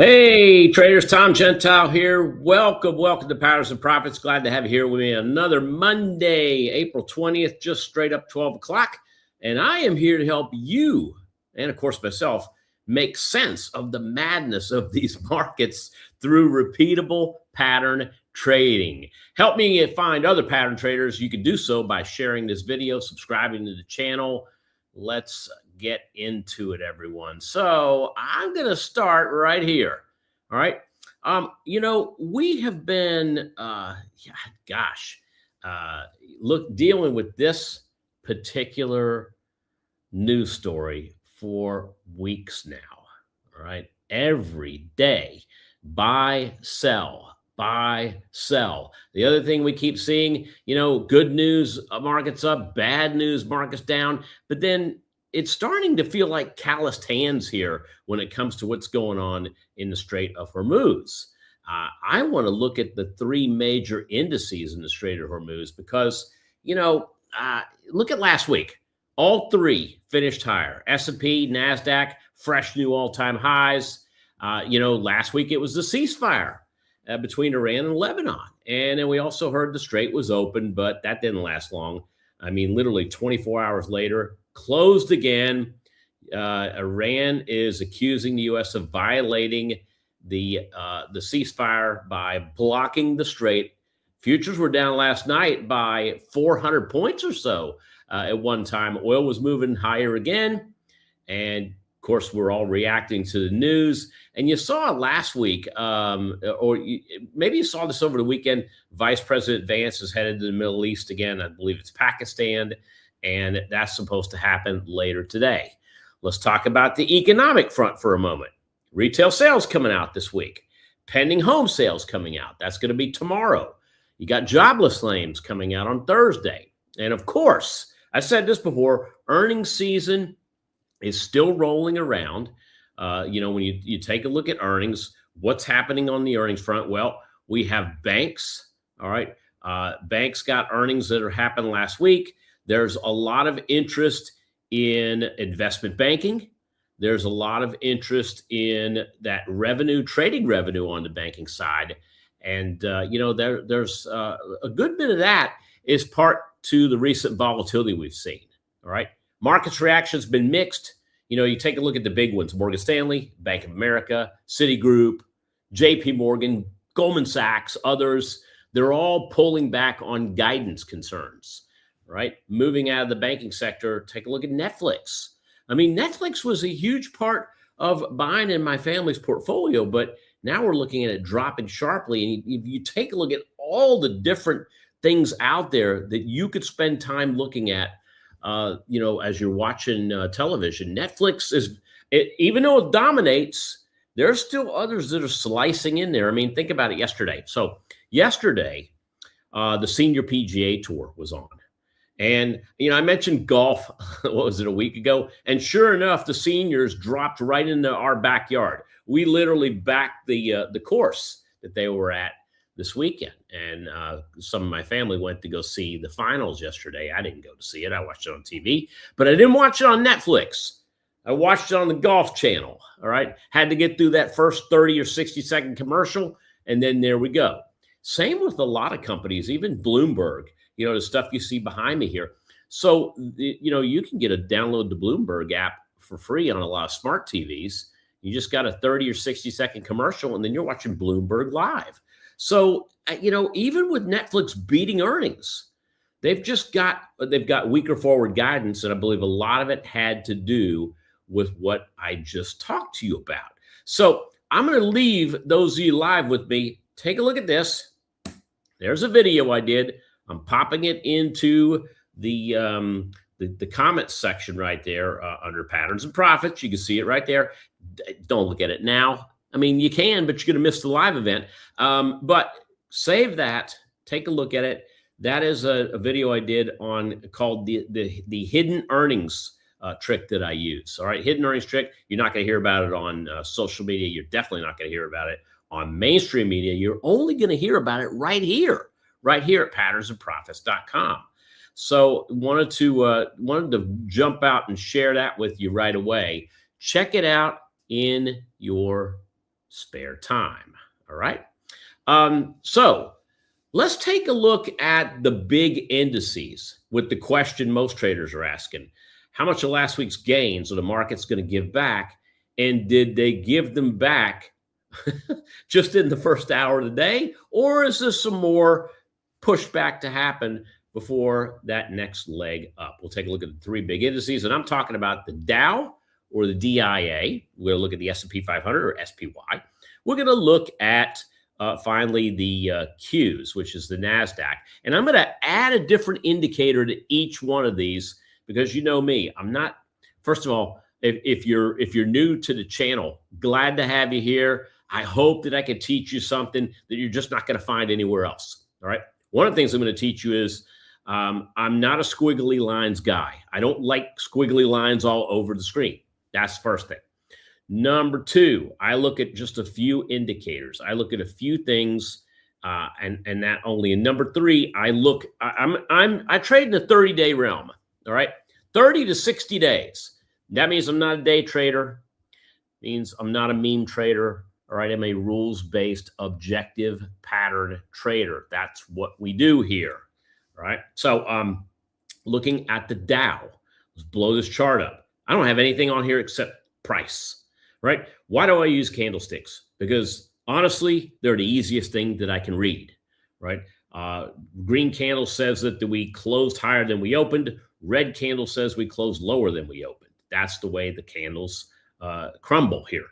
Hey, traders, Tom Gentile here. Welcome to Patterns and Profits. Glad to have you here with me another Monday, April 20th, just straight up 12 o'clock. And I am here to help you, and of course myself, make sense of the madness of these markets through repeatable pattern trading. Help me find other pattern traders. You can do so by sharing this video, subscribing to the channel. Let's get into it, everyone. So I'm going to start right here. All right. We have been, dealing with this particular news story for weeks now. All right. Every day, buy, sell. Buy, sell. The other thing we keep seeing, good news, markets up, bad news, markets down. But then it's starting to feel like calloused hands here when it comes to what's going on in the Strait of Hormuz. I want to look at the three major indices in the Strait of Hormuz because, look at last week. All three finished higher. S&P, NASDAQ, fresh new all-time highs. Last week it was the ceasefire between Iran and Lebanon. And then we also heard the Strait was open, but that didn't last long. I mean, literally 24 hours later, closed again. Iran is accusing the U.S. of violating the ceasefire by blocking the Strait. Futures were down last night by 400 points or so at one time. Oil was moving higher again. And of course, we're all reacting to the news. And you saw last week, maybe you saw this over the weekend, Vice President Vance is headed to the Middle East again. I believe it's Pakistan. And that's supposed to happen later today. Let's talk about the economic front for a moment. Retail sales coming out this week. Pending home sales coming out. That's going to be tomorrow. You got jobless claims coming out on Thursday. And of course, I said this before, earnings season is still rolling around. When you take a look at earnings, what's happening on the earnings front? Well, we have banks. All right. Banks got earnings that happened last week. There's a lot of interest in investment banking. There's a lot of interest in that trading revenue on the banking side. And, there's a good bit of that is part to the recent volatility we've seen. All right. Markets reaction has been mixed. You take a look at the big ones, Morgan Stanley, Bank of America, Citigroup, JP Morgan, Goldman Sachs, others. They're all pulling back on guidance concerns. Right? Moving out of the banking sector, take a look at Netflix. I mean, Netflix was a huge part of buying in my family's portfolio, but now we're looking at it dropping sharply. And you take a look at all the different things out there that you could spend time looking at, as you're watching television. Netflix even though it dominates, there's still others that are slicing in there. I mean, think about it yesterday. So yesterday, the Senior PGA Tour was on. And, I mentioned golf, what was it, a week ago? And sure enough, the seniors dropped right into our backyard. We literally backed the course that they were at this weekend. And some of my family went to go see the finals yesterday. I didn't go to see it. I watched it on TV. But I didn't watch it on Netflix. I watched it on the Golf Channel, all right? Had to get through that first 30 or 60-second commercial, and then there we go. Same with a lot of companies, even Bloomberg. The stuff you see behind me here. So, you can download the Bloomberg app for free on a lot of smart TVs. You just got a 30 or 60-second commercial, and then you're watching Bloomberg Live. So, even with Netflix beating earnings, they've got weaker forward guidance, and I believe a lot of it had to do with what I just talked to you about. So, I'm going to leave those of you live with me. Take a look at this. There's a video I did. I'm popping it into the comments section right there under Patterns and Profits. You can see it right there. Don't look at it now. I mean, you can, but you're going to miss the live event. But save that. Take a look at it. That is a video I did called the hidden earnings trick that I use. All right, hidden earnings trick. You're not going to hear about it on social media. You're definitely not going to hear about it on mainstream media. You're only going to hear about it right here at patternsandprofits.com. So wanted to jump out and share that with you right away. Check it out in your spare time. All right. So let's take a look at the big indices with the question most traders are asking. How much of last week's gains are the market's going to give back? And did they give them back just in the first hour of the day? Or is there some more pushback to happen before that next leg up? We'll take a look at the three big indices, and I'm talking about the Dow or the DIA. We're going to look at the S&P 500 or SPY. We're going to look at finally the Qs, which is the NASDAQ. And I'm going to add a different indicator to each one of these because you know me. I'm not, first of all, if you're new to the channel, glad to have you here. I hope that I can teach you something that you're just not going to find anywhere else. All right. One of the things I'm going to teach you is I'm not a squiggly lines guy. I don't like squiggly lines all over the screen. That's the first thing. Number two, I look at just a few indicators. I look at a few things, and that only. And number three, I trade in the 30-day realm. All right, 30 to 60 days. That means I'm not a day trader. Means I'm not a meme trader. All right, I'm a rules-based, objective pattern trader. That's what we do here. All right. So, looking at the Dow, let's blow this chart up. I don't have anything on here except price. Right? Why do I use candlesticks? Because honestly, they're the easiest thing that I can read. Right? Green candle says that we closed higher than we opened. Red candle says we closed lower than we opened. That's the way the candles crumble here.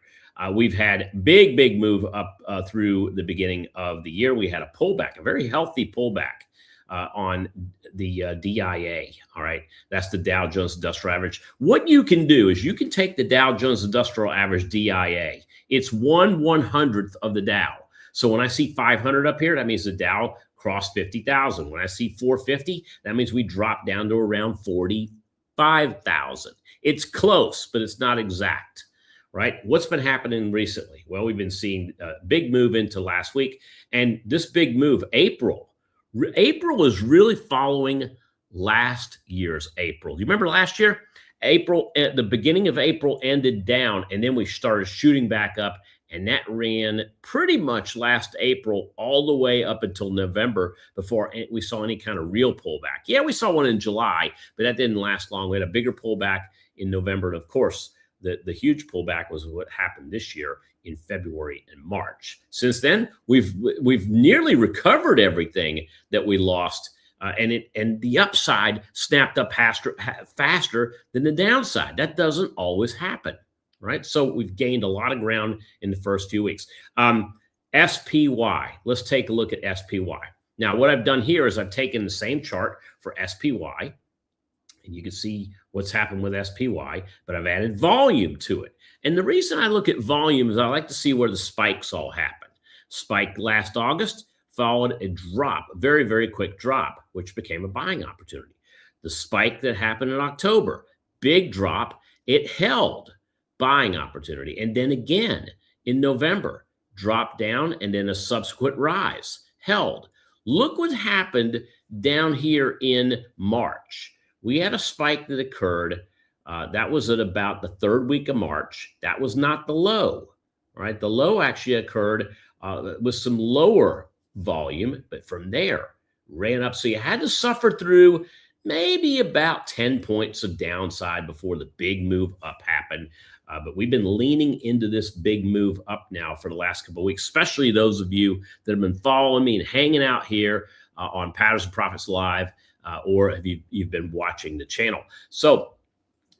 We've had big move up through the beginning of the year. We had a pullback, a very healthy pullback on the DIA. All right. That's the Dow Jones Industrial Average. What you can do is you can take the Dow Jones Industrial Average DIA. It's 1/100th of the Dow. So when I see 500 up here, that means the Dow crossed 50,000. When I see 450, that means we drop down to around 45,000. It's close, but it's not exact. Right? What's been happening recently? Well, we've been seeing a big move into last week. And this big move, April is really following last year's April. Do you remember last year? April, at the beginning of April ended down, and then we started shooting back up, and that ran pretty much last April all the way up until November before we saw any kind of real pullback. Yeah, we saw one in July, but that didn't last long. We had a bigger pullback in November, and of course, the huge pullback was what happened this year in February and March. Since then, we've nearly recovered everything that we lost, and the upside snapped up faster than the downside. That doesn't always happen, right? So we've gained a lot of ground in the first few weeks. SPY. Let's take a look at SPY. Now, what I've done here is I've taken the same chart for SPY, and you can see what's happened with SPY, but I've added volume to it. And the reason I look at volume is I like to see where the spikes all happen. Spike last August, followed a drop, a very quick drop, which became a buying opportunity. The spike that happened in October, big drop, it held, buying opportunity. And then again in November, dropped down, and then a subsequent rise, held. Look what happened down here in March. We had a spike that occurred. That was at about the third week of March. That was not the low, right? The low actually occurred with some lower volume, but from there ran up. So you had to suffer through maybe about 10 points of downside before the big move up happened. But we've been leaning into this big move up now for the last couple of weeks, especially those of you that have been following me and hanging out here on Patterns and Profits Live. Or have you've been watching the channel. So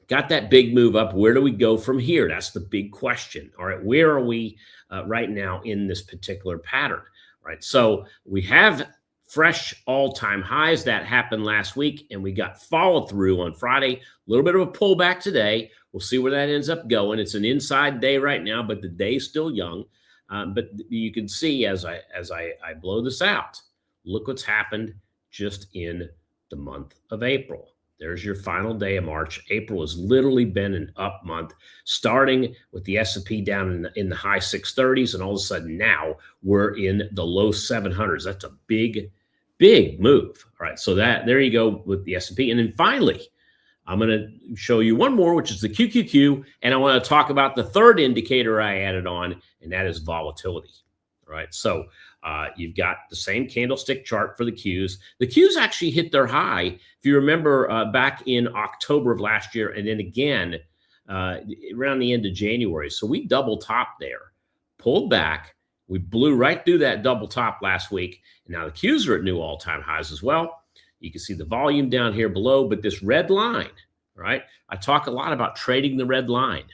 got that big move up. Where do we go from here? That's the big question. All right, where are we right now in this particular pattern? Right, so we have fresh all-time highs that happened last week, and we got follow through on Friday. A little bit of a pullback today. We'll see where that ends up going. It's an inside day right now, but the day's still young. But you can see as I blow this out, look what's happened just in the month of April. There's your final day of March. April has literally been an up month, starting with the S&P down in the high 630s, and all of a sudden now we're in the low 700s. That's a big move. All right, so there you go with the S&P. And then finally, I'm going to show you one more, which is the QQQ, and I want to talk about the third indicator I added on, and that is volatility. All right, so you've got the same candlestick chart for the Qs. The Qs actually hit their high, if you remember, back in October of last year, and then again around the end of January. So we double topped there, pulled back. We blew right through that double top last week, and now the Qs are at new all-time highs as well. You can see the volume down here below, but this red line, right? I talk a lot about trading the red line,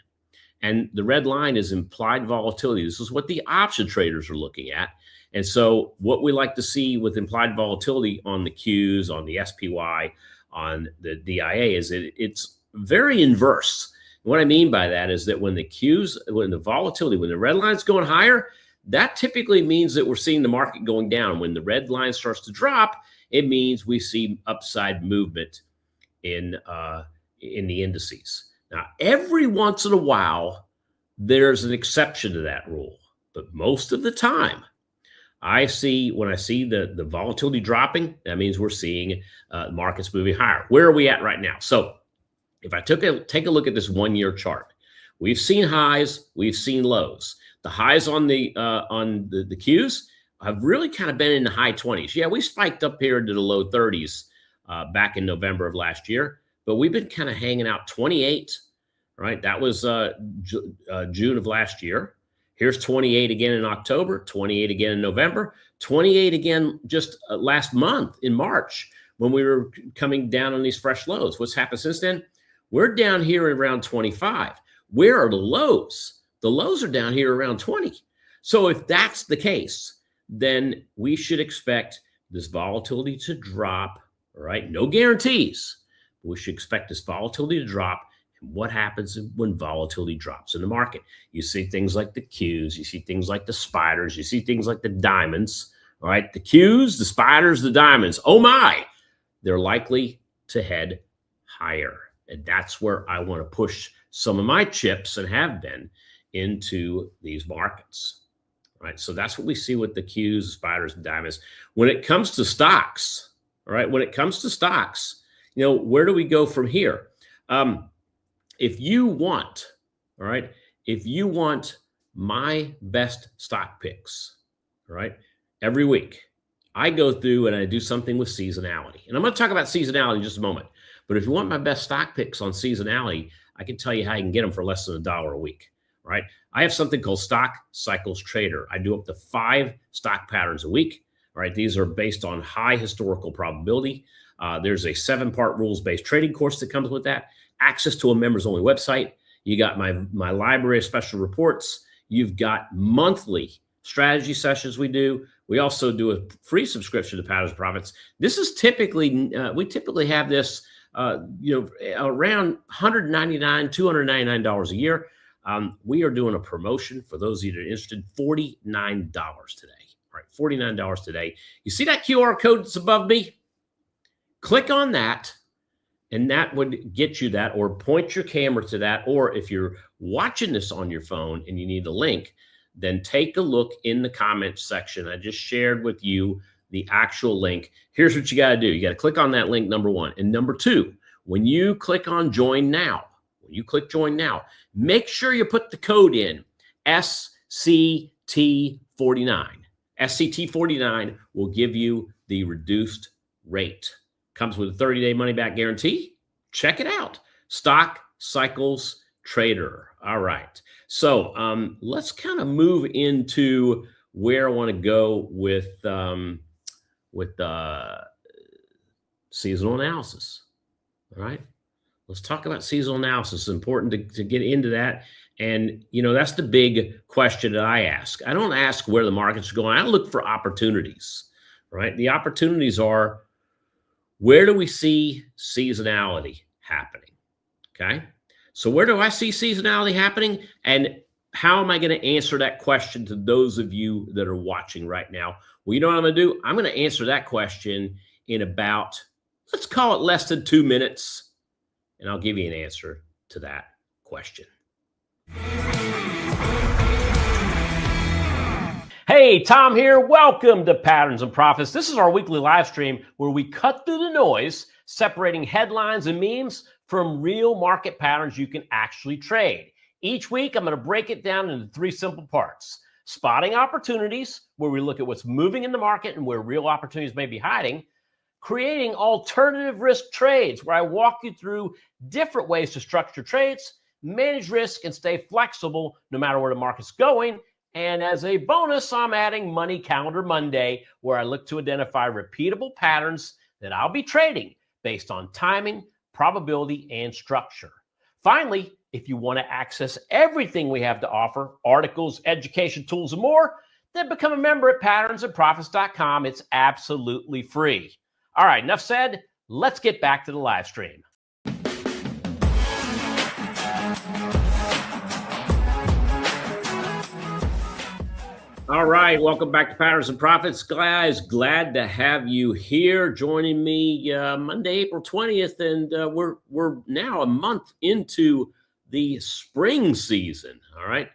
and the red line is implied volatility. This is what the option traders are looking at. And so what we like to see with implied volatility on the Qs, on the SPY, on the DIA is it's very inverse. What I mean by that is that when the Qs, when the volatility, when the red line's going higher, that typically means that we're seeing the market going down. When the red line starts to drop, it means we see upside movement in the indices. Now, every once in a while, there's an exception to that rule, but most of the time, when I see the volatility dropping, that means we're seeing markets moving higher. Where are we at right now? So, if I take a look at this 1-year chart, we've seen highs, we've seen lows. The highs on the Qs have really kind of been in the high 20s. Yeah, we spiked up here into the low 30s back in November of last year, but we've been kind of hanging out 28, right? That was June of last year. Here's 28 again in October, 28 again in November, 28 again just last month in March when we were coming down on these fresh lows. What's happened since then? We're down here around 25. Where are the lows? The lows are down here around 20. So if that's the case, then we should expect this volatility to drop, all right? No guarantees. We should expect this volatility to drop. And what happens when volatility drops in the market? You see things like the Qs, you see things like the spiders, you see things like the diamonds, all right? The Qs, the spiders, the diamonds, oh my, they're likely to head higher. And that's where I want to push some of my chips, and have been, into these markets. Right, so that's what we see with the Qs, spiders, and diamonds. When it comes to stocks, all right, when it comes to stocks, where do we go from here? If you want, all right, if you want my best stock picks, all right, every week, I go through and I do something with seasonality. And I'm going to talk about seasonality in just a moment. But if you want my best stock picks on seasonality, I can tell you how you can get them for less than $1 a week. Right? I have something called Stock Cycles Trader. I do up to 5 stock patterns a week. All right. These are based on high historical probability. There's a 7-part rules-based trading course that comes with that. Access to a members-only website. You got my library of special reports. You've got monthly strategy sessions we do. We also do a free subscription to Patterns of Profits. This is typically, we typically have this, around $199, $299 a year. We are doing a promotion for those of you that are interested, $49 today. All right, $49 today. You see that QR code that's above me? Click on that, and that would get you that, or point your camera to that. Or if you're watching this on your phone and you need a link, then take a look in the comments section. I just shared with you the actual link. Here's what you got to do. You got to click on that link, number one. And number two, when you click on Join Now, make sure you put the code in, SCT49. SCT49 will give you the reduced rate. Comes with a 30-day money-back guarantee. Check it out. Stock Cycles Trader. All right. So let's kind of move into where I want to go with seasonal analysis. All right. Let's talk about seasonal analysis. It's important to get into that. And, that's the big question that I ask. I don't ask where the markets are going. I look for opportunities, right? The opportunities are, where do we see seasonality happening? Okay. So where do I see seasonality happening? And how am I going to answer that question to those of you that are watching right now? Well, you know what I'm going to do? I'm going to answer that question in about, let's call it less than 2 minutes. And I'll give you an answer to that question. Hey, Tom here. Welcome to Patterns and Profits. This is our weekly live stream where we cut through the noise separating headlines and memes from real market patterns you can actually trade. Each week, I'm going to break it down into 3 simple parts. Spotting opportunities, where we look at what's moving in the market and where real opportunities may be hiding. Creating alternative risk trades, where I walk you through different ways to structure trades, manage risk, and stay flexible no matter where the market's going. And as a bonus, I'm adding Money Calendar Monday, where I look to identify repeatable patterns that I'll be trading based on timing, probability, and structure. Finally, if you want to access everything we have to offer, articles, education tools, and more, then become a member at patternsandprofits.com. It's absolutely free. All right, enough said. Let's get back to the live stream. All right, welcome back to Patterns and Profits, guys. Glad to have you here joining me Monday, April 20th, and we're now a month into the spring season. All right,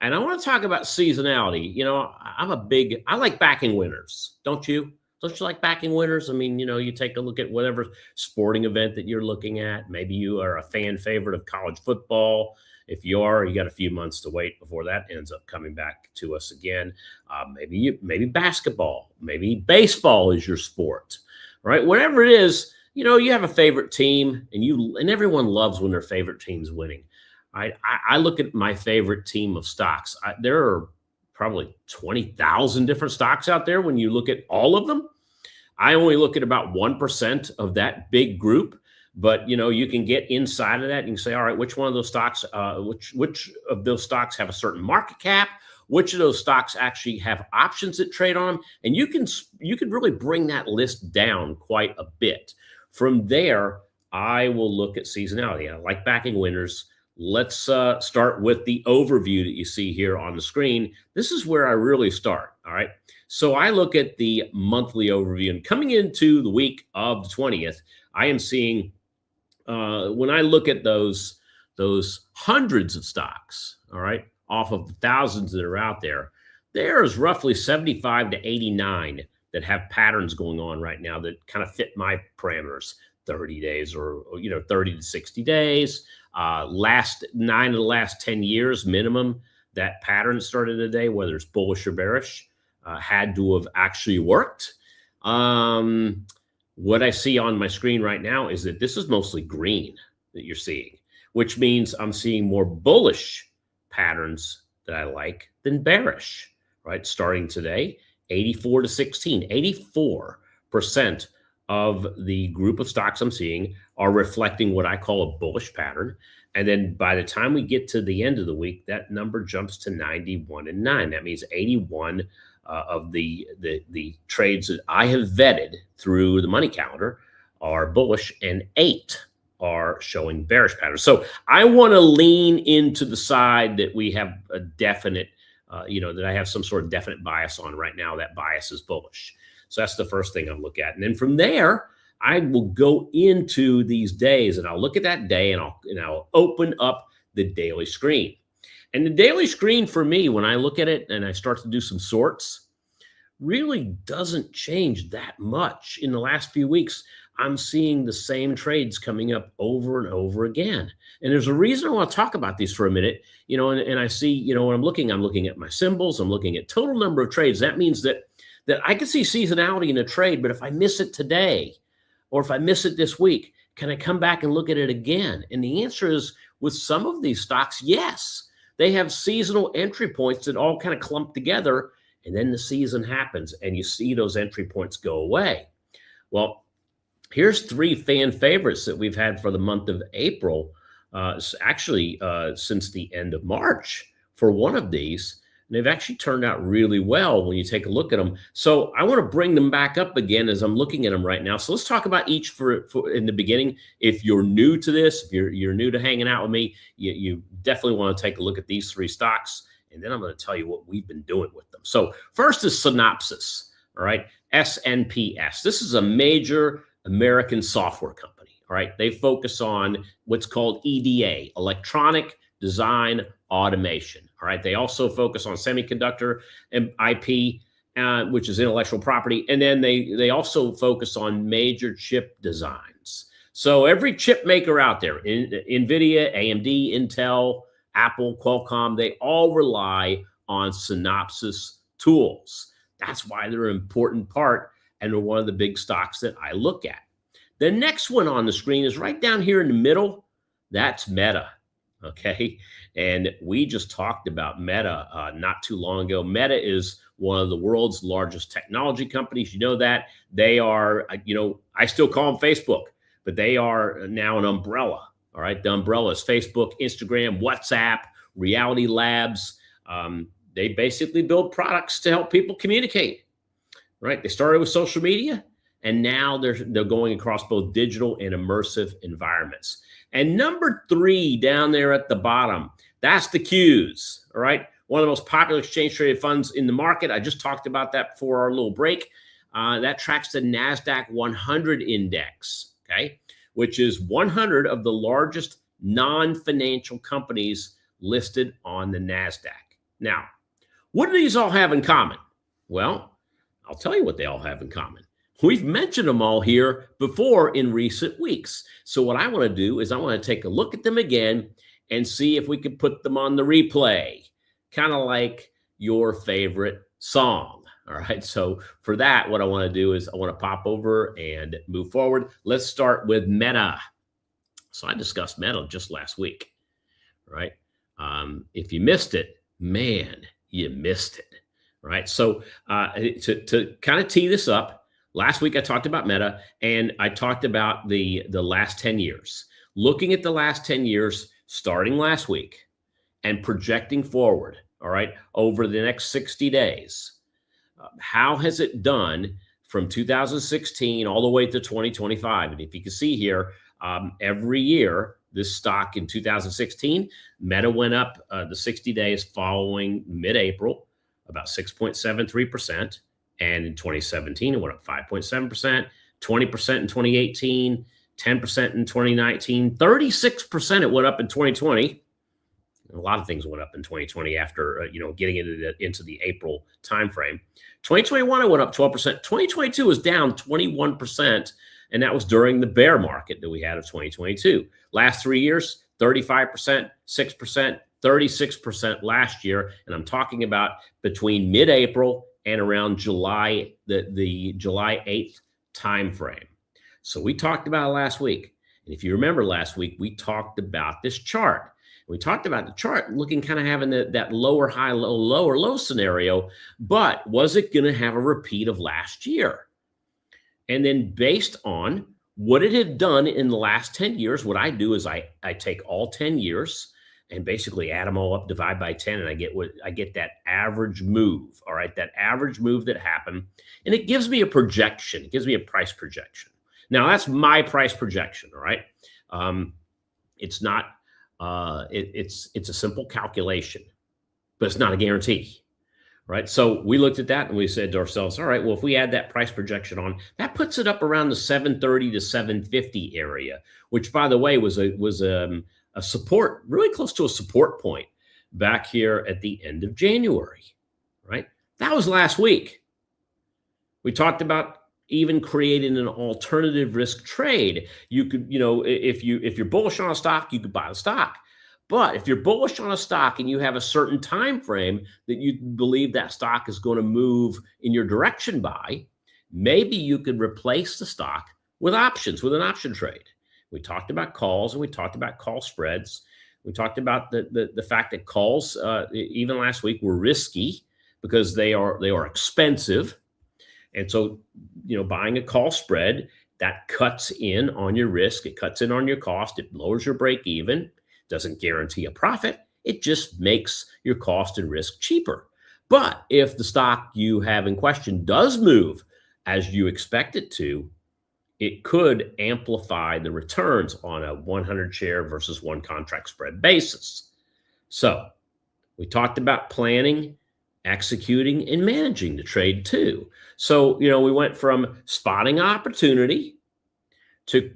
and I want to talk about seasonality. You know, I like backing winners. Don't you? Don't you like backing winners? I mean, you know, you take a look at whatever sporting event that you're looking at. Maybe you are a fan favorite of college football. If you are, you got a few months to wait before that ends up coming back to us again. Maybe basketball, maybe baseball is your sport, right? Whatever it is, you know, you have a favorite team, and everyone loves when their favorite team's winning. I look at my favorite team of stocks. There are probably 20,000 different stocks out there when you look at all of them. I only look at about 1% of that big group. But, you know, you can get inside of that and you can say, all right, which one of those stocks, which of those stocks have a certain market cap? Which of those stocks actually have options that trade on them? And you can really bring that list down quite a bit. From there, I will look at seasonality. I like backing winners. Let's start with the overview that you see here on the screen. This is where I really start, all right? So I look at the monthly overview, and coming into the week of the 20th, I am seeing when I look at those hundreds of stocks, all right, off of the thousands that are out there, there's roughly 75 to 89 that have patterns going on right now that kind of fit my parameters, 30 days or 30 to 60 days. Last 9 of the last 10 years minimum, that pattern started today, whether it's bullish or bearish, had to have actually worked. What I see on my screen right now is that this is mostly green that you're seeing, which means I'm seeing more bullish patterns that I like than bearish, right? Starting today, 84 to 16, 84% of the group of stocks I'm seeing are reflecting what I call a bullish pattern. And then by the time we get to the end of the week, that number jumps to 91 and 9. That means 81 of the trades that I have vetted through the money calendar are bullish, and 8 are showing bearish patterns. So I want to lean into the side that we have a definite, that I have some sort of definite bias on right now. That bias is bullish. So that's the first thing I'll look at. And then from there, I will go into these days, and I'll look at that day, and I'll open up the daily screen. And the daily screen for me, when I look at it and I start to do some sorts, really doesn't change that much. In the last few weeks, I'm seeing the same trades coming up over and over again. And there's a reason I want to talk about these for a minute, and I see, when I'm looking at my symbols, I'm looking at total number of trades. That means that I can see seasonality in a trade, but if I miss it today, or if I miss it this week, can I come back and look at it again? And the answer is, with some of these stocks, yes. They have seasonal entry points that all kind of clump together, and then the season happens, and you see those entry points go away. Well, here's 3 fan favorites that we've had for the month of April, since the end of March for one of these. And they've actually turned out really well when you take a look at them. So I want to bring them back up again as I'm looking at them right now. So let's talk about each for in the beginning. If you're new to this, if you're new to hanging out with me, you definitely want to take a look at these 3 stocks. And then I'm going to tell you what we've been doing with them. So first is Synopsys, all right, SNPS. This is a major American software company, all right? They focus on what's called EDA, electronic design automation. All right. They also focus on semiconductor and IP, which is intellectual property. And then they also focus on major chip designs. So every chip maker out there, NVIDIA, AMD, Intel, Apple, Qualcomm, they all rely on Synopsys tools. That's why they're an important part and they're one of the big stocks that I look at. The next one on the screen is right down here in the middle. That's Meta. Okay. And we just talked about Meta not too long ago. Meta is one of the world's largest technology companies. You know that. They are, I still call them Facebook, but they are now an umbrella. All right. The umbrella is Facebook, Instagram, WhatsApp, Reality Labs. They basically build products to help people communicate. Right. They started with social media. And now they're going across both digital and immersive environments. And number 3 down there at the bottom, that's the Qs. All right. One of the most popular exchange traded funds in the market. I just talked about that before our little break. That tracks the NASDAQ 100 index, okay, which is 100 of the largest non-financial companies listed on the NASDAQ. Now, what do these all have in common? Well, I'll tell you what they all have in common. We've mentioned them all here before in recent weeks. So what I want to do is I want to take a look at them again and see if we can put them on the replay, kind of like your favorite song. All right. So for that, what I want to do is I want to pop over and move forward. Let's start with Meta. So I discussed Meta just last week. Right. If you missed it, man, you missed it. Right. So to kind of tee this up, last week I talked about Meta and I talked about the last 10 years. Looking at the last 10 years, starting last week and projecting forward, all right, over the next 60 days. How has it done from 2016 all the way to 2025? And if you can see here, every year, this stock in 2016, Meta went up the 60 days following mid-April, about 6.73%. And in 2017, it went up 5.7%, 20% in 2018, 10% in 2019, 36% it went up in 2020. A lot of things went up in 2020 after, getting into the April timeframe. 2021, it went up 12%. 2022 was down 21%, and that was during the bear market that we had of 2022. Last 3 years, 35%, 6%, 36% last year, and I'm talking about between mid-April and around July, the July 8th timeframe. So we talked about it last week. And if you remember last week, we talked about this chart. We talked about the chart looking kind of having that lower high, lower low scenario, but was it going to have a repeat of last year? And then based on what it had done in the last 10 years, what I do is I take all 10 years and basically add them all up, divide by 10, and I get that average move. All right, that average move that happened, and it gives me a projection. It gives me a price projection. Now that's my price projection. All right, it's not. It's a simple calculation, but it's not a guarantee. Right. So we looked at that and we said to ourselves, all right, well, if we add that price projection on, that puts it up around the 730 to 750 area, which, by the way, was a support, really close to a support point back here at the end of January. Right. That was last week. We talked about even creating an alternative risk trade. You could, if you're bullish on a stock, you could buy the stock. But if you're bullish on a stock and you have a certain time frame that you believe that stock is going to move in your direction by, maybe you could replace the stock with options, with an option trade. We talked about calls and we talked about call spreads. We talked about the fact that calls, even last week, were risky because they are expensive. And so, buying a call spread, that cuts in on your risk. It cuts in on your cost. It lowers your break even. Doesn't guarantee a profit. It just makes your cost and risk cheaper. But if the stock you have in question does move as you expect it to, it could amplify the returns on a 100 share versus one contract spread basis. So we talked about planning, executing, and managing the trade too. So, we went from spotting opportunity to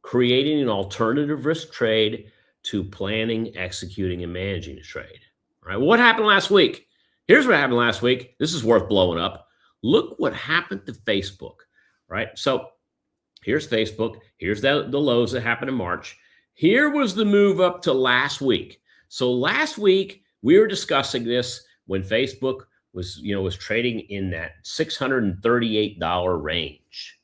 creating an alternative risk trade to planning, executing, and managing the trade. All right. What happened last week? Here's what happened last week. This is worth blowing up. Look what happened to Facebook. Right. So Here's Facebook. Here's the lows that happened in March. Here was the move up to last week. So last week we were discussing this when Facebook was trading in that $638 range.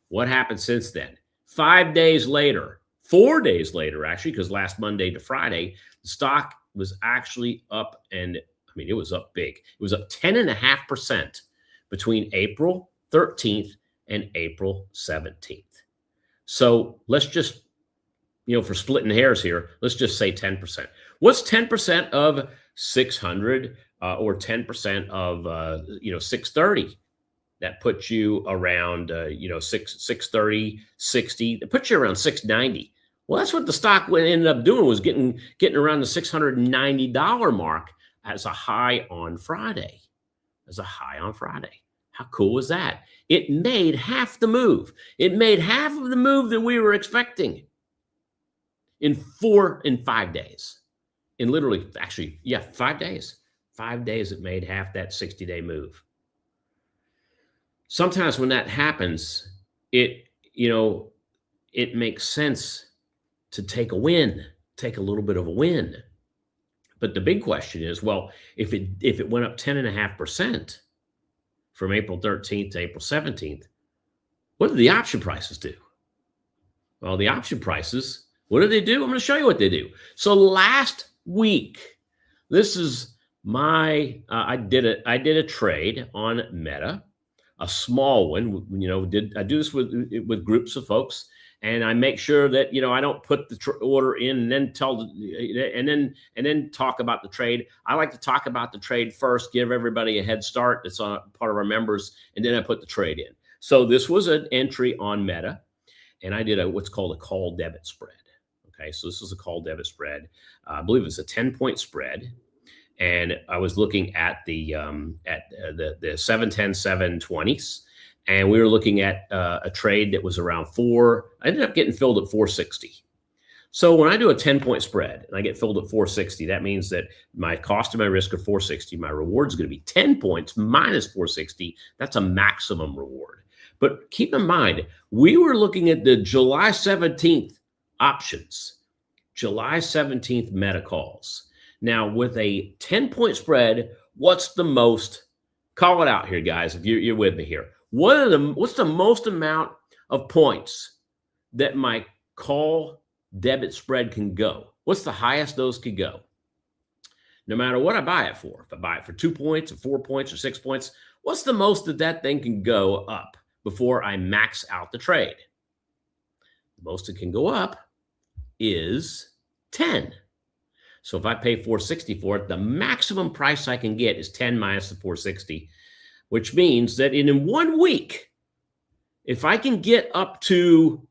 What happened since then? 5 days later, 4 days later, actually, because last Monday to Friday, the stock was actually up, and I mean, it was up big. It was up 10.5% between April 13th and April 17th. So let's just, for splitting hairs here, let's just say 10%. What's 10% of 600 or 10% of 630? That puts you around 630, 60. It puts you around 690. Well, that's what the stock ended up doing, was getting around the $690 mark as a high on Friday. How cool was that? It made half the move. It made half of the move that we were expecting in 5 days. In literally, actually, 5 days. 5 days it made half that 60-day move. Sometimes when that happens, it makes sense to take a little bit of a win. But the big question is, well, if it went up 10.5% from April 13th to April 17th, what did the option prices do? Well, the option prices, what do they do? I'm going to show you what they do. So last week, this is my, I did a trade on Meta, a small one. I do this with groups of folks, and I make sure that I don't put the order in and then then talk about the trade. I like to talk about the trade first, give everybody a head start. It's on part of our members, and then I put the trade in. So this was an entry on Meta, and I did what's called a call debit spread. Okay, so this is a call debit spread. I believe it's a 10-point spread. And I was looking at the 710, 720s, and we were looking at a trade that was around 4. I ended up getting filled at 460. So when I do a 10-point spread and I get filled at 460, that means that my cost and my risk are 460. My reward is going to be 10 points minus 460. That's a maximum reward. But keep in mind, we were looking at the July 17th options, July 17th Meta calls. Now, with a 10-point spread, what's the most? Call it out here, guys, if you're with me here. What's the most amount of points that my call debit spread can go? What's the highest those could go? No matter what I buy it for. If I buy it for 2 points or 4 points or 6 points, what's the most that thing can go up before I max out the trade? The most it can go up is 10. So if I pay 460 for it, the maximum price I can get is 10 minus the 460, which means that in 1 week, if I can get up to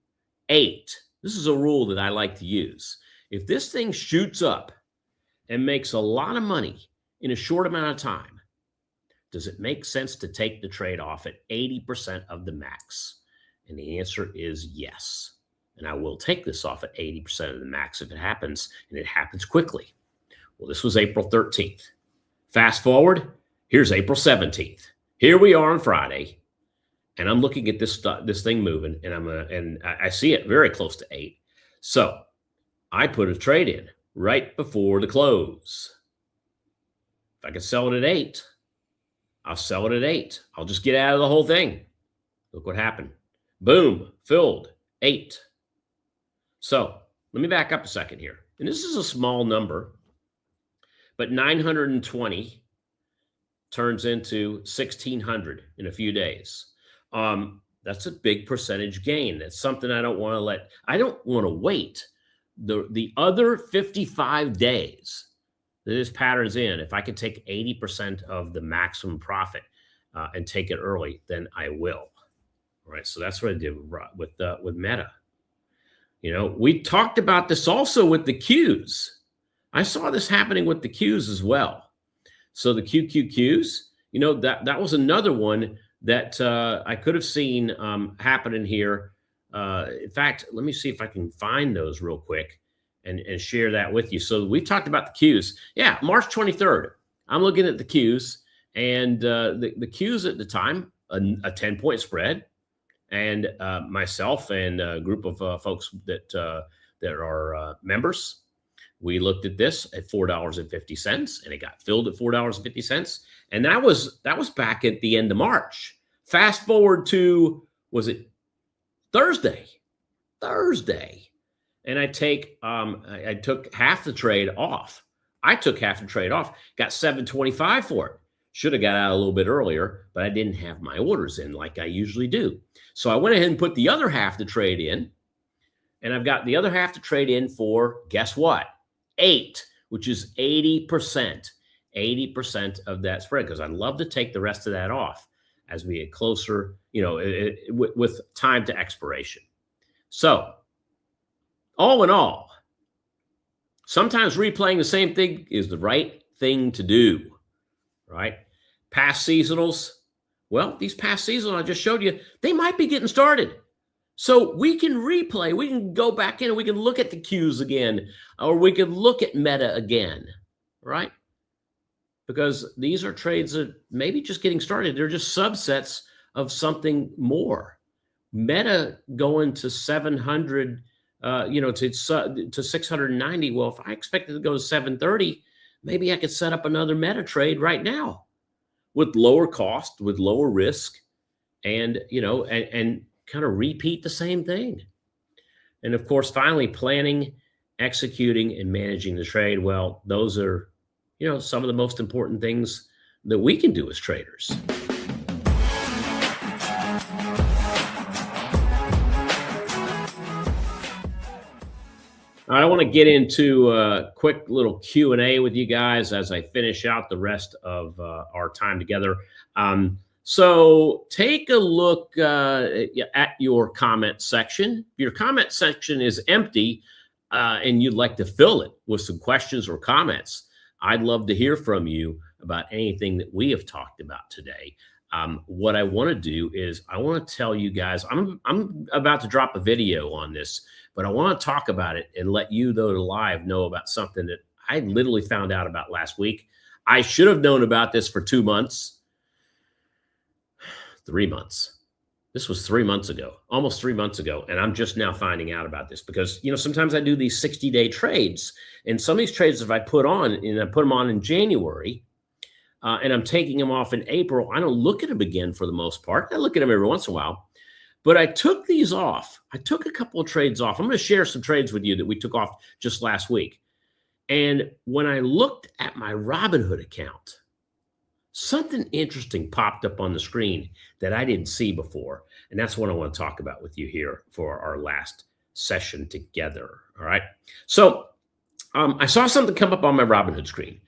8, this is a rule that I like to use. If this thing shoots up and makes a lot of money in a short amount of time, does it make sense to take the trade off at 80% of the max? And the answer is yes. And I will take this off at 80% of the max if it happens, and it happens quickly. Well, this was April 13th. Fast forward, here's April 17th. Here we are on Friday, and I'm looking at this thing moving, and I see it very close to 8. So I put a trade in right before the close. If I can sell it at 8, I'll sell it at 8. I'll just get out of the whole thing. Look what happened. Boom, filled, 8. So let me back up a second here. And this is a small number, but 920 turns into 1,600 in a few days. That's a big percentage gain. That's something I don't want to wait the other 55 days that this pattern's in. If I can take 80% of the maximum profit and take it early, then I will. All right. So that's what I did with Meta. We talked about this also with the Qs. I saw this happening with the Qs as well. So the QQQs, that was another one that I could have seen happening here. In fact, let me see if I can find those real quick and share that with you. So we talked about the Qs. Yeah, March 23rd. I'm looking at the Qs, and the Qs at the time, a 10-point spread. And myself and a group of folks that are members, we looked at this at $4.50, and it got filled at $4.50, and that was back at the end of March. Fast forward to, was it Thursday? And I took half the trade off. Got 725 for it. Should have got out a little bit earlier, but I didn't have my orders in like I usually do. So I went ahead and put the other half the trade in, and I've got the other half to trade in for, guess what? 8, which is 80%. 80% of that spread, because I'd love to take the rest of that off as we get closer, with time to expiration. So, all in all, sometimes replaying the same thing is the right thing to do, right? Past seasonals, well, these past seasonals I just showed you, they might be getting started. So we can replay, we can go back in and we can look at the Qs again, or we can look at Meta again, right? Because these are trades that maybe just getting started. They're just subsets of something more. Meta going to 700, to 690. Well, if I expect it to go to 730, maybe I could set up another Meta trade right now with lower cost, with lower risk, and kind of repeat the same thing. And of course, finally, planning, executing, and managing the trade. Well, those are, some of the most important things that we can do as traders. I want to get into a quick little Q&A with you guys as I finish out the rest of our time together. So take a look at your comment section. If your comment section is empty and you'd like to fill it with some questions or comments, I'd love to hear from you about anything that we have talked about today. What I want to do is I want to tell you guys, I'm about to drop a video on this, but I want to talk about it and let you, though, live know about something that I literally found out about last week. I should have known about this for 2 months, 3 months. This was 3 months ago, almost 3 months ago. And I'm just now finding out about this because, sometimes I do these 60-day trades, and some of these trades, if I put on and I put them on in January, and I'm taking them off in April, I don't look at them again for the most part. I look at them every once in a while. But I took these off. I took a couple of trades off. I'm going to share some trades with you that we took off just last week. And when I looked at my Robinhood account, something interesting popped up on the screen that I didn't see before. And that's what I want to talk about with you here for our last session together. All right. So I saw something come up on my Robinhood screen.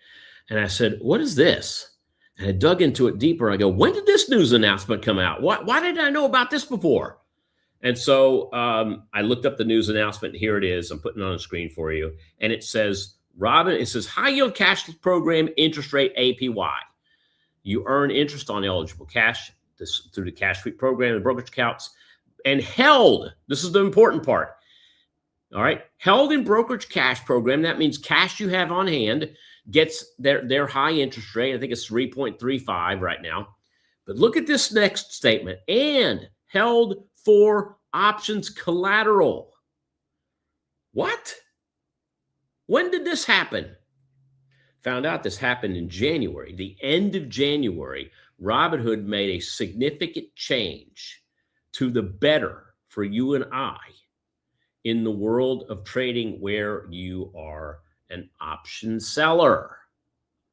And I said, what is this? And I dug into it deeper. I go, when did this news announcement come out? Why didn't I know about this before? And so I looked up the news announcement. Here it is. I'm putting it on the screen for you. And it says, high yield cash program interest rate APY. You earn interest on eligible cash through the cash sweep program and brokerage accounts, and held. This is the important part. All right. Held in brokerage cash program. That means cash you have on hand gets their high interest rate. I think it's 3.35 right now. But look at this next statement. And held for options collateral. What? When did this happen? Found out this happened in January. The end of January, Robinhood made a significant change to the better for you and I in the world of trading where you are an option seller.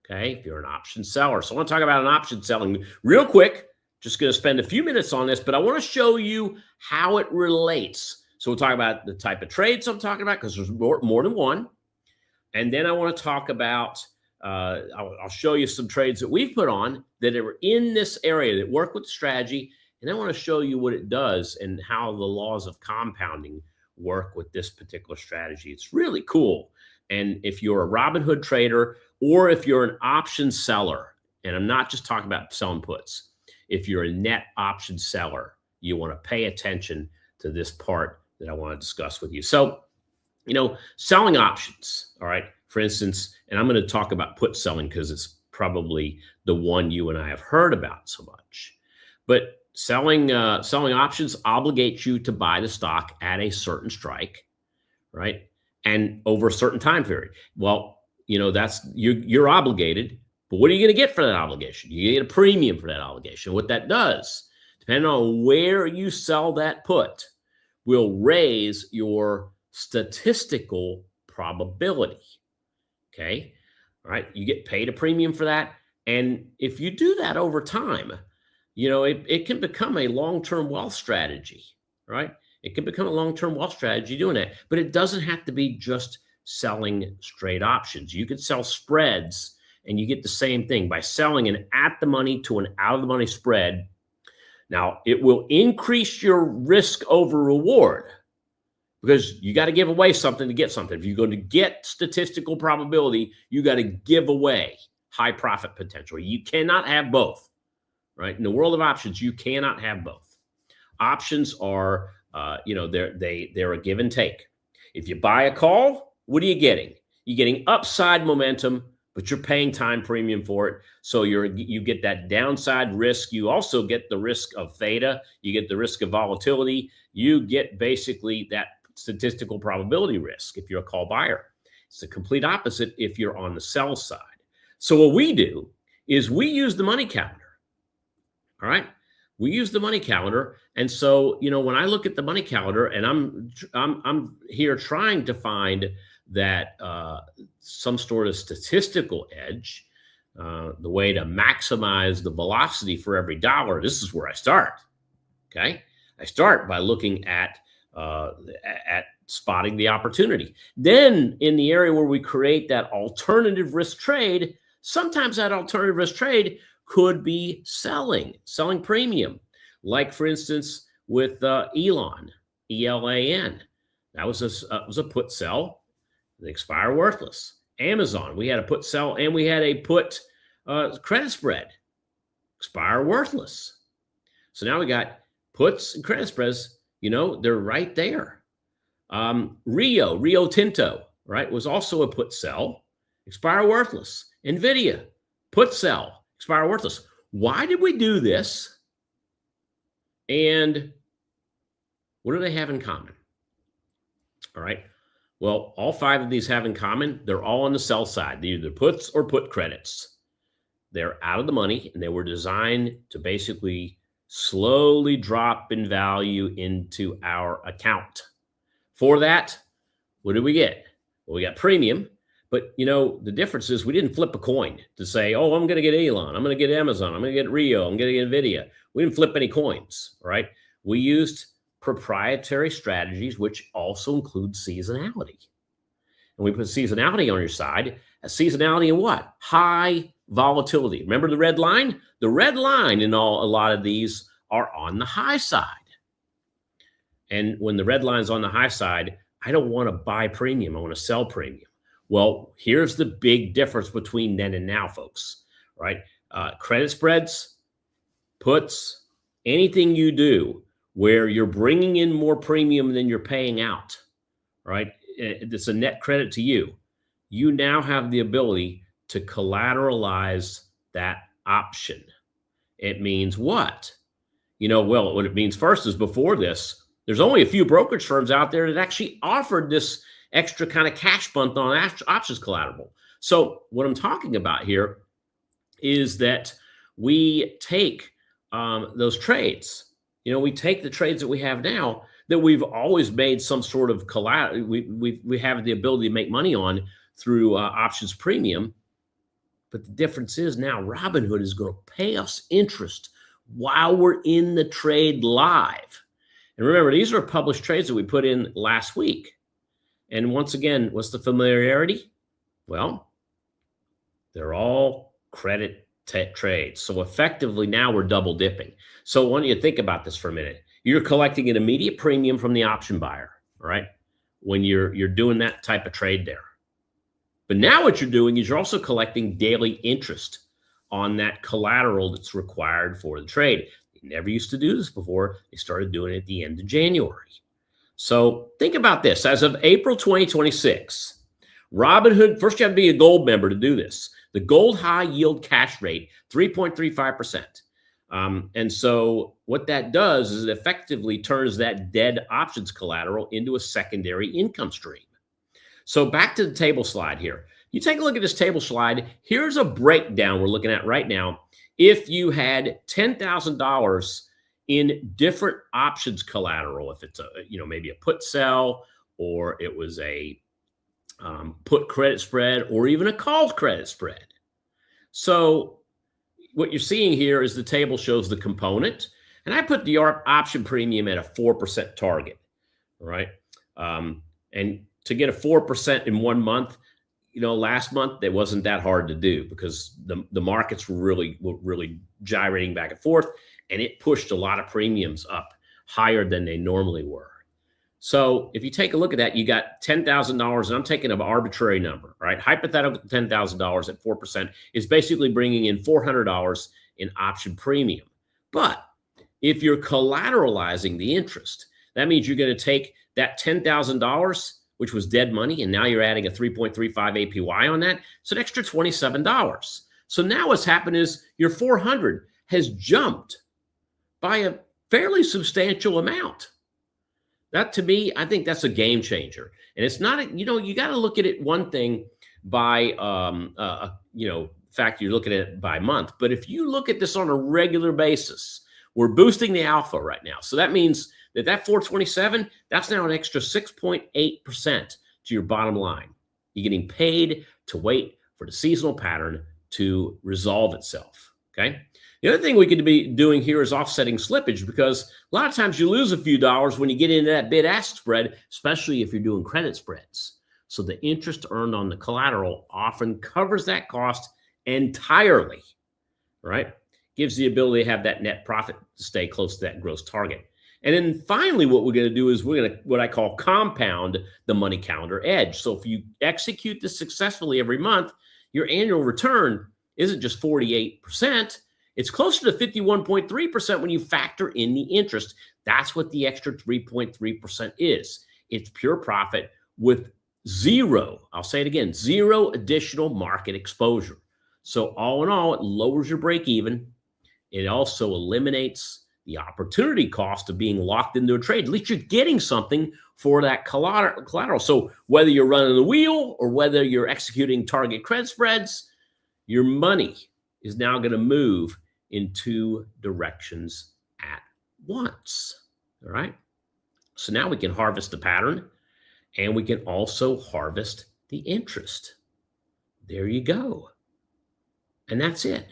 Okay, if you're an option seller. So I want to talk about an option selling real quick. Just going to spend a few minutes on this, but I want to show you how it relates. So we'll talk about the type of trades I'm talking about because there's more than one. And then I want to talk about, I'll show you some trades that we've put on that are in this area that work with the strategy. And I want to show you what it does and how the laws of compounding work with this particular strategy. It's really cool. And if you're a Robinhood trader or if you're an option seller, and I'm not just talking about selling puts, if you're a net option seller, you want to pay attention to this part that I want to discuss with you. So, selling options, all right, for instance, and I'm going to talk about put selling because it's probably the one you and I have heard about so much. But selling options obligates you to buy the stock at a certain strike, right? And over a certain time period. Well, that's you're obligated, but what are you going to get for that obligation? You get a premium for that obligation. What that does, depending on where you sell that put, will raise your statistical probability. Okay. All right. You get paid a premium for that. And if you do that over time, it can become a long-term wealth strategy, right? It can become a long-term wealth strategy doing that, but it doesn't have to be just selling straight options. You could sell spreads and you get the same thing by selling an at the money to an out of the money spread. Now, it will increase your risk over reward because you got to give away something to get something. If you're going to get statistical probability, you got to give away high profit potential. You cannot have both, right? In the world of options, you cannot have both. Options are, they're a give and take. If you buy a call, what are you getting? You're getting upside momentum, but you're paying time premium for it. So you get that downside risk. You also get the risk of theta. You get the risk of volatility. You get basically that statistical probability risk if you're a call buyer. It's the complete opposite if you're on the sell side. So what we do is we use the money calendar. All right. We use the money calendar. And so, when I look at the money calendar and I'm here trying to find that some sort of statistical edge, the way to maximize the velocity for every dollar, this is where I start. Okay. I start by looking at spotting the opportunity. Then in the area where we create that alternative risk trade, sometimes that alternative risk trade could be selling premium. Like for instance, with Elan, ELAN, that was a put sell. They expire worthless. Amazon, we had a put sell and we had a put credit spread, expire worthless. So now we got puts and credit spreads, they're right there. Rio Tinto, right, was also a put sell, expire worthless. NVIDIA, put sell, expire worthless. Why did we do this? And what do they have in common? All right. Well, all 5 of these have in common, they're all on the sell side. They're either puts or put credits. They're out of the money and they were designed to basically slowly drop in value into our account. For that, what did we get? Well, we got premium. But, the difference is we didn't flip a coin to say, oh, I'm going to get Elon, I'm going to get Amazon, I'm going to get Rio, I'm going to get NVIDIA. We didn't flip any coins, right? We used proprietary strategies, which also include seasonality. And we put seasonality on your side. A seasonality in what? High volatility. Remember the red line? The red line in a lot of these are on the high side. And when the red line's on the high side, I don't want to buy premium. I want to sell premium. Well, here's the big difference between then and now, folks, right? Credit spreads, puts, anything you do where you're bringing in more premium than you're paying out, right? It's a net credit to you. You now have the ability to collateralize that option. It means what? What it means first is before this, there's only a few brokerage firms out there that actually offered this extra kind of cash bunt on options collateral. So what I'm talking about here is that we take those trades. We take the trades that we have now that we've always made some sort of collateral. We have the ability to make money on through options premium. But the difference is now Robinhood is going to pay us interest while we're in the trade live. And remember, these are published trades that we put in last week. And once again, what's the familiarity? Well, they're all credit trades. So effectively now we're double dipping. So why don't you think about this for a minute? You're collecting an immediate premium from the option buyer, right? When you're doing that type of trade there. But now what you're doing is you're also collecting daily interest on that collateral that's required for the trade. They never used to do this before. They started doing it at the end of January. So think about this. As of April 2026, Robinhood, first you have to be a gold member to do this. The gold high yield cash rate, 3.35%. And so what that does is it effectively turns that dead options collateral into a secondary income stream. So back to the table slide here. You take a look at this table slide. Here's a breakdown we're looking at right now. If you had $10,000 in different options collateral, if it's a, maybe a put sell, or it was a put credit spread, or even a call credit spread. So what you're seeing here is the table shows the component, and I put the option premium at a 4% target, right? And to get a 4% in 1 month, last month, it wasn't that hard to do because the markets were really gyrating back and forth, and it pushed a lot of premiums up higher than they normally were. So if you take a look at that, you got $10,000, and I'm taking an arbitrary number, right? Hypothetical $10,000 at 4% is basically bringing in $400 in option premium. But if you're collateralizing the interest, that means you're going to take that $10,000, which was dead money, and now you're adding a 3.35 APY on that. It's an extra $27. So now what's happened is your 400 has jumped by a fairly substantial amount. That, to me, I think that's a game changer. And it's not, you got to look at it one thing by, fact you're looking at it by month. But if you look at this on a regular basis, we're boosting the alpha right now. So that means that 427, that's now an extra 6.8% to your bottom line. You're getting paid to wait for the seasonal pattern to resolve itself, okay? The other thing we could be doing here is offsetting slippage, because a lot of times you lose a few dollars when you get into that bid-ask spread, especially if you're doing credit spreads. So the interest earned on the collateral often covers that cost entirely, right? Gives the ability to have that net profit to stay close to that gross target. And then finally, what we're going to do is we're going to, what I call, compound the money calendar edge. So if you execute this successfully every month, your annual return isn't just 48%. It's closer to 51.3% when you factor in the interest. That's what the extra 3.3% is. It's pure profit with zero, I'll say it again, zero additional market exposure. So all in all, it lowers your break even. It also eliminates the opportunity cost of being locked into a trade. At least you're getting something for that collateral. So whether you're running the wheel or whether you're executing target credit spreads, your money is now going to move in two directions at once. All right. So now we can harvest the pattern, and we can also harvest the interest. There you go. And that's it.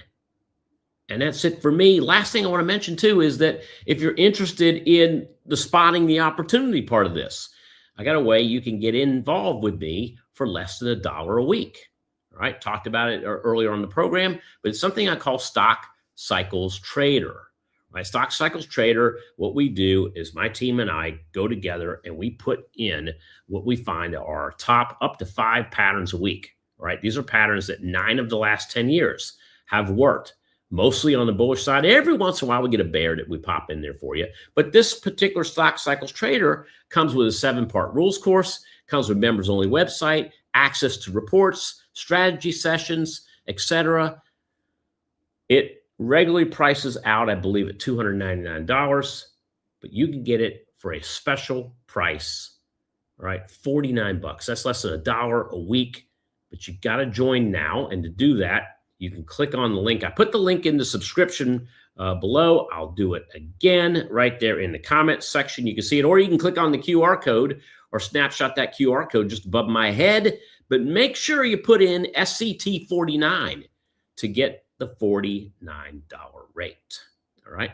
And that's it for me. Last thing I want to mention too is that if you're interested in the spotting the opportunity part of this, I got a way you can get involved with me for less than $1 a week. All right. Talked about it earlier on the program, but it's something I call Stock Cycles Trader. My Stock Cycles Trader, what we do is my team and I go together and we put in what we find are our top up to 5 patterns a week. All right. These are patterns that 9 of the last 10 years have worked, mostly on the bullish side. Every once in a while, we get a bear that we pop in there for you. But this particular Stock Cycles Trader comes with a 7-part rules course, comes with members-only website, access to reports, strategy sessions, etc. It regularly prices out, I believe, at $299, but you can get it for a special price, all right, $49. That's less than $1 a week, but you got to join now. And to do that, you can click on the link. I put the link in the subscription below. I'll do it again right there in the comments section. You can see it, or you can click on the QR code or snapshot that QR code just above my head. But make sure you put in SCT49 to get the $49 rate. All right.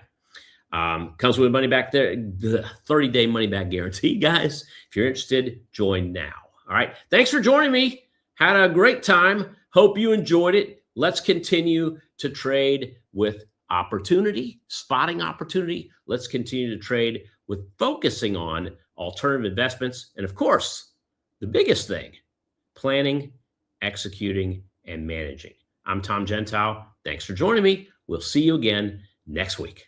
Comes with a money back there, the 30-day money back guarantee, guys. If you're interested, join now. All right. Thanks for joining me. Had a great time. Hope you enjoyed it. Let's continue to trade with opportunity, spotting opportunity. Let's continue to trade with focusing on alternative investments. And of course, the biggest thing, planning, executing, and managing. I'm Tom Gentile. Thanks for joining me. We'll see you again next week.